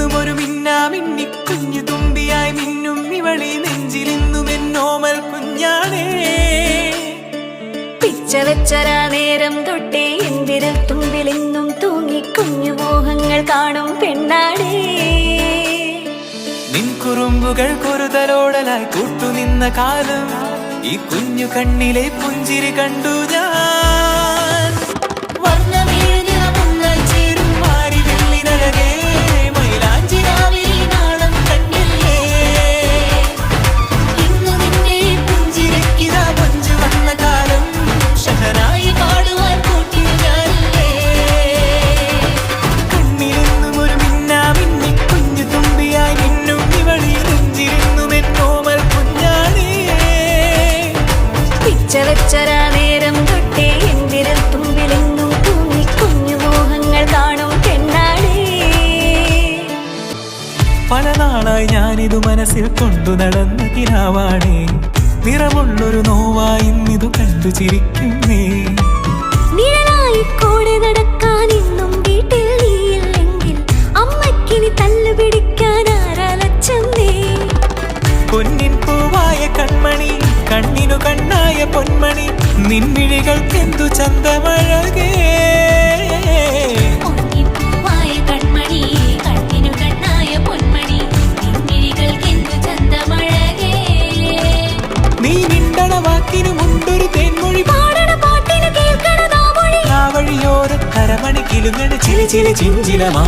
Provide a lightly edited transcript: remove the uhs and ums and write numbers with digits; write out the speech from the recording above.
നിന്നും ഒരു മിന്നാമിന്നി കുഞ്ഞു തുമ്പിയായി മിന്നും ഇവളി നെഞ്ചിലിന്നും എന്നോമൽ കുഞ്ഞാണേ. പിച്ച വെച്ചരാ നേരം തൊട്ടേ എന്തിരൽ തുമ്പിലെന്നും തൂങ്ങി കുഞ്ഞു മോഹങ്ങൾ കാണും പെണ്ണാടേ. നിൻ കുറുമ്പുകൾ കുറുതലോടലായി കൂട്ടുനിന്ന കാലം ഈ കുഞ്ഞു കണ്ണിലെ പുഞ്ചിരി കണ്ടു ഞാൻ. ചേരും മാറി വെള്ളിനഴകേ മൈലാഞ്ചി രാവിൽ നാളം കണ്ണില്ലേ. ഇന്നു നിന്നെ പുഞ്ചിരിക്കിതാ പഞ്ചു വന്ന കാലം ഷഹനായി പാടുവാൻ കൂട്ടിയ ഞാനില്ലേ. കണ്ണിലെന്നും ഒരു മിന്നാമിന്നി കുഞ്ഞു തുമ്പിയായി മിന്നും ഇവളി നെഞ്ചിരുന്നും എന്നോമൽ കുഞ്ഞാണേ. പിച്ച വെച്ചരാ നേരം തൊട്ടേ എന്തിരൽ തുമ്പിലെന്നും തൂങ്ങി കുഞ്ഞു മോഹങ്ങൾ കാണും പെണ്ണാടേ. പല നാളായി ഞാനിതു മനസ്സിൽ കൊണ്ടു നടന്ന കിനാവാണേ. നിറമുള്ളൊരു നോവായി ഇന്നിതു കണ്ടു ചിരിക്കുന്നേ. നിഴലായി കൂടെ നടക്കാൻ ഇന്നും വീട്ടിൽ നീയില്ലെങ്കിൽ അമ്മയ്ക്കിനി തല്ലു പിടിക്കാൻ ആരാലച്ചമ്മേ. പൊന്നിൻ പൂവായ കൺമണി കണ്ണിനു കണ്ണായ പൊന്മണി നിൻമിഴികൾക്കെന്തു ചന്തമഴകേ. നീ മിണ്ടണ വാക്കിനു മുണ്ടൊരു തേൻമൊഴി പാടണ പാട്ടിനു കേൾക്കണതാ മൊഴി. ആ വഴിയോര കരമണി കിലുങ്ങണ ചില ചില ചിഞ്ചിലമാ.